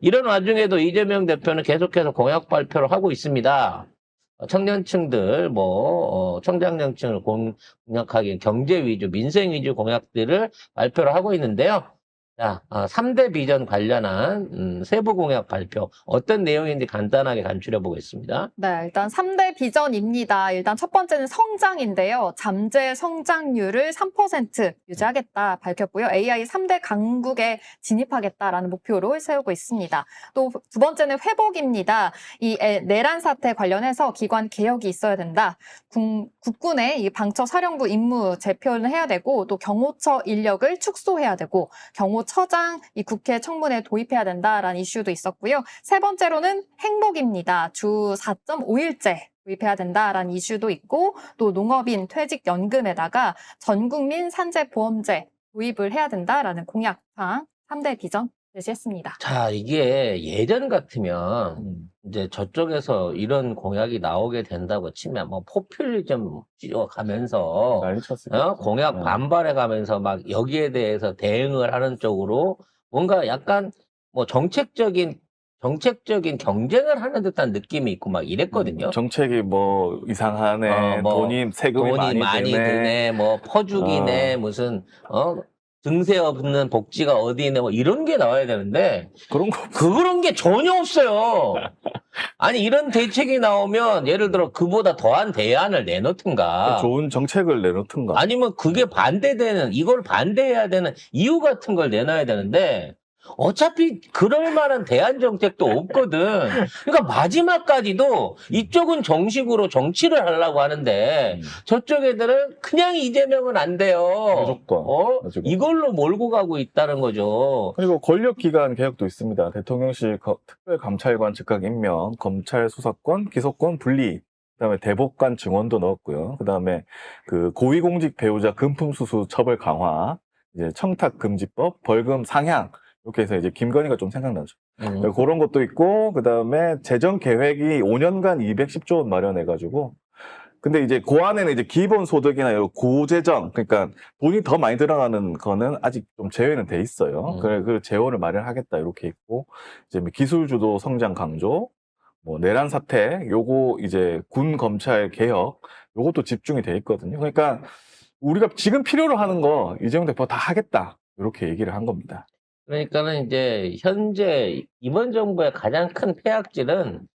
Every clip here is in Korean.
이런 와중에도 이재명 대표는 계속해서 공약 발표를 하고 있습니다. 청년층들, 청장년층을 공략하기 경제 위주, 민생 위주 공약들을 발표를 하고 있는데요. 자, 3대 비전 관련한 세부 공약 발표 어떤 내용인지 간단하게 간추려 보겠습니다. 네, 일단 3대 비전입니다. 일단 첫 번째는 성장인데요. 잠재 성장률을 3% 유지하겠다 밝혔고요. AI 3대 강국에 진입하겠다라는 목표를 세우고 있습니다. 또 두 번째는 회복입니다. 이 내란 사태 관련해서 기관 개혁이 있어야 된다. 국군의 이 방처 사령부 임무 재편을 해야 되고 또 경호처 인력을 축소해야 되고 경호처장 이 국회 청문회에 도입해야 된다라는 이슈도 있었고요. 세 번째로는 행복입니다. 주 4.5일제 도입해야 된다라는 이슈도 있고 또 농업인 퇴직연금에다가 전국민 산재보험제 도입을 해야 된다라는 공약상 3대 비전 제시했습니다. 자, 이게 예전 같으면 이제 저쪽에서 이런 공약이 나오게 된다고 치면 포퓰리즘 가면서 난리 쳤을 공약 반발해 가면서 막 여기에 대해서 대응을 하는 쪽으로 뭔가 약간 정책적인 경쟁을 하는 듯한 느낌이 있고 막 이랬거든요. 정책이 이상하네, 세금이 많이 드네, 퍼주기네, 무슨 증세 없는 복지가 어디네, 이런 게 나와야 되는데, 그런 게 전혀 없어요. 아니, 이런 대책이 나오면, 예를 들어, 그보다 더한 대안을 내놓든가. 좋은 정책을 내놓든가. 아니면 이걸 반대해야 되는 이유 같은 걸 내놔야 되는데, 어차피 그럴 만한 대안 정책도 없거든. 그러니까 마지막까지도 이쪽은 정식으로 정치를 하려고 하는데 저쪽 애들은 그냥 이재명은 안 돼요. 무조건. 이걸로 몰고 가고 있다는 거죠. 그리고 권력기관 개혁도 있습니다. 대통령실 특별감찰관 즉각 임명, 검찰 수사권, 기소권 분리, 그다음에 대법관 증원도 넣었고요. 그다음에 고위공직 배우자 금품수수 처벌 강화, 이제 청탁금지법, 벌금 상향. 이렇게 해서 이제 김건희가 좀 생각나죠. 그런 것도 있고, 그 다음에 재정 계획이 5년간 210조 원 마련해가지고, 근데 이제 그 안에는 이제 기본소득이나 고재정, 그러니까 돈이 더 많이 들어가는 거는 아직 좀 제외는 돼 있어요. 그 재원을 마련하겠다, 이렇게 있고, 이제 기술주도 성장 강조, 내란 사태, 요거 이제 군 검찰 개혁, 요것도 집중이 돼 있거든요. 그러니까 우리가 지금 필요로 하는 거 이재명 대표 다 하겠다, 이렇게 얘기를 한 겁니다. 그러니까는 이제 현재 이번 정부의 가장 큰 폐악질은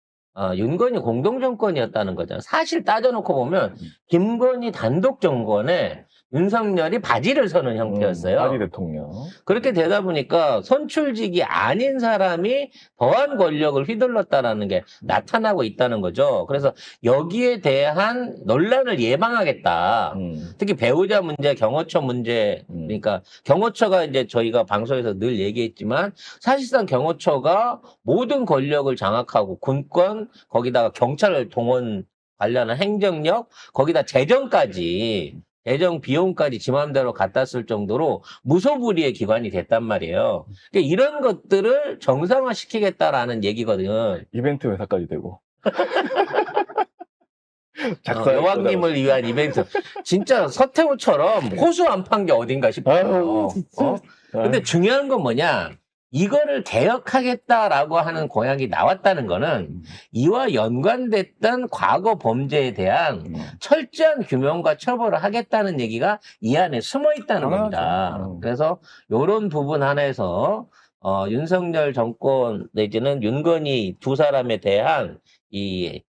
윤건희 공동정권이었다는 거잖아요. 사실 따져놓고 보면 김건희 단독 정권에 윤석열이 바지를 서는 형태였어요. 바지 대통령. 그렇게 되다 보니까 선출직이 아닌 사람이 더한 권력을 휘둘렀다라는 게 나타나고 있다는 거죠. 그래서 여기에 대한 논란을 예방하겠다. 특히 배우자 문제, 경호처 문제, 그러니까 경호처가 이제 저희가 방송에서 늘 얘기했지만 사실상 경호처가 모든 권력을 장악하고 군권, 거기다가 경찰을 동원 관련한 행정력, 거기다 재정 비용까지 지 맘대로 갖다 쓸 정도로 무소불위의 기관이 됐단 말이에요. 그러니까 이런 것들을 정상화시키겠다라는 얘기거든요. 이벤트 회사까지 되고. 여왕님을 위한 이벤트. 진짜 서태후처럼 호수 안 판 게 어딘가 싶어요. 근데 중요한 건 뭐냐? 이거를 개혁하겠다라고 하는 공약이 나왔다는 거는 이와 연관됐던 과거 범죄에 대한 철저한 규명과 처벌을 하겠다는 얘기가 이 안에 숨어 있다는 겁니다. 그래서 이런 부분 하나에서 윤석열 정권 내지는 윤건희 두 사람에 대한 이게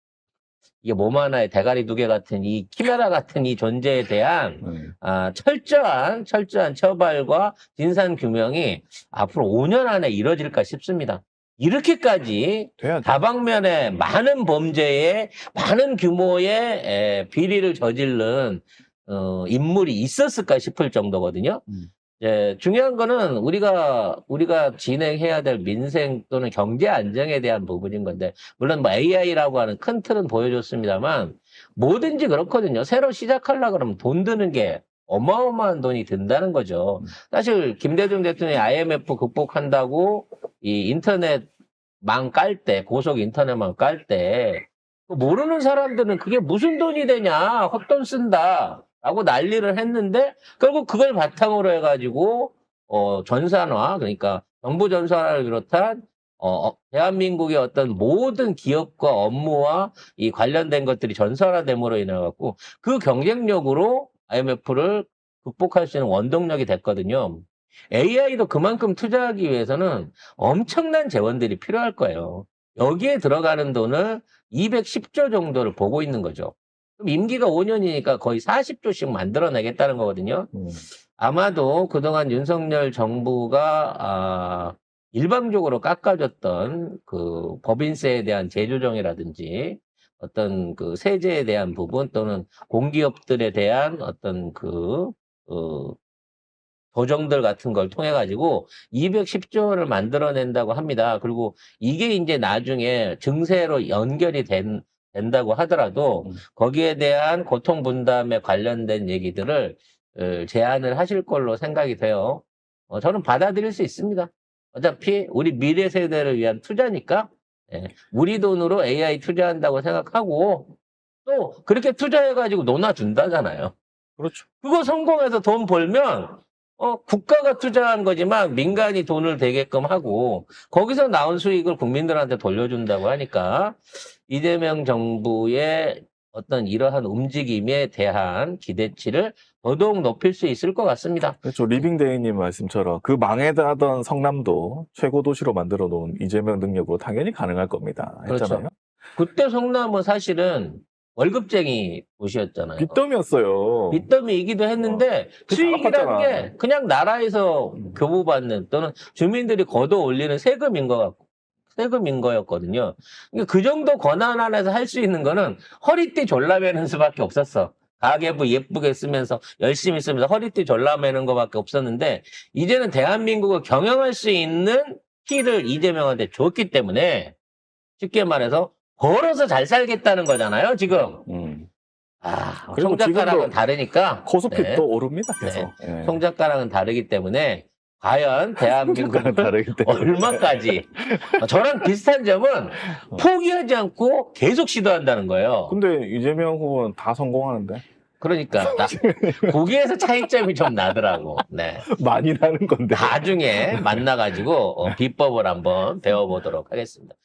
몸 하나에 대가리 두 개 같은 이 키메라 같은 이 존재에 대한 철저한 처벌과 진상 규명이 앞으로 5년 안에 이뤄질까 싶습니다. 이렇게까지 다방면에 많은 범죄에 많은 규모의 비리를 저지른 인물이 있었을까 싶을 정도거든요. 중요한 거는 우리가 진행해야 될 민생 또는 경제 안정에 대한 부분인 건데, 물론 AI라고 하는 큰 틀은 보여줬습니다만, 뭐든지 그렇거든요. 새로 시작하려고 그러면 돈 드는 게 어마어마한 돈이 든다는 거죠. 사실, 김대중 대통령이 IMF 극복한다고 이 인터넷망 깔 때, 고속 인터넷망 깔 때, 모르는 사람들은 그게 무슨 돈이 되냐, 헛돈 쓴다. 라고 난리를 했는데 결국 그걸 바탕으로 해가지고 전산화, 그러니까 정부 전산화를 비롯한 대한민국의 어떤 모든 기업과 업무와 이 관련된 것들이 전설화됨으로 인해 갖고 그 경쟁력으로 IMF를 극복할 수 있는 원동력이 됐거든요. AI도 그만큼 투자하기 위해서는 엄청난 재원들이 필요할 거예요. 여기에 들어가는 돈을 210조 정도를 보고 있는 거죠. 그럼 임기가 5년이니까 거의 40조씩 만들어내겠다는 거거든요. 아마도 그동안 윤석열 정부가 일방적으로 깎아줬던 그 법인세에 대한 재조정이라든지 어떤 그 세제에 대한 부분 또는 공기업들에 대한 어떤 조정들 같은 걸 통해 가지고 210조를 만들어낸다고 합니다. 그리고 이게 이제 나중에 증세로 연결이 된다고 하더라도 거기에 대한 고통 분담에 관련된 얘기들을 제안을 하실 걸로 생각이 돼요. 저는 받아들일 수 있습니다. 어차피 우리 미래 세대를 위한 투자니까 우리 돈으로 AI 투자한다고 생각하고 또 그렇게 투자해가지고 논아준다잖아요. 그렇죠. 그거 성공해서 돈 벌면 국가가 투자한 거지만 민간이 돈을 대게끔 하고 거기서 나온 수익을 국민들한테 돌려준다고 하니까 이재명 정부의 어떤 이러한 움직임에 대한 기대치를 더더욱 높일 수 있을 것 같습니다. 그렇죠. 리빙데이님 말씀처럼 그 망해다던 성남도 최고 도시로 만들어 놓은 이재명 능력으로 당연히 가능할 겁니다. 했잖아요. 그렇죠. 그때 성남은 사실은 월급쟁이 도시였잖아요. 빚더미였어요. 빚더미이기도 했는데 그 수익이라는 갚았잖아. 게 그냥 나라에서 교부받는 또는 주민들이 걷어 올리는 세금인 거였거든요. 그러니까 그 정도 권한 안에서 할 수 있는 거는 허리띠 졸라매는 수밖에 없었어. 가계부 예쁘게 쓰면서 열심히 쓰면서 허리띠 졸라매는 거밖에 없었는데 이제는 대한민국을 경영할 수 있는 키를 이재명한테 줬기 때문에 쉽게 말해서 벌어서 잘 살겠다는 거잖아요, 지금. 그리고 송작가랑은 지금도 다르니까. 코스피 네. 또 오릅니다, 계속. 예. 송작가랑은 다르기 때문에 과연 대한민국은 다르기 때문에. 얼마까지 저랑 비슷한 점은 포기하지 않고 계속 시도한다는 거예요. 근데 이재명 후보는 다 성공하는데 그러니까 거기에서 차이점이 좀 나더라고. 네. 많이 나는 건데. 나중에 만나가지고 비법을 한번 배워보도록 하겠습니다.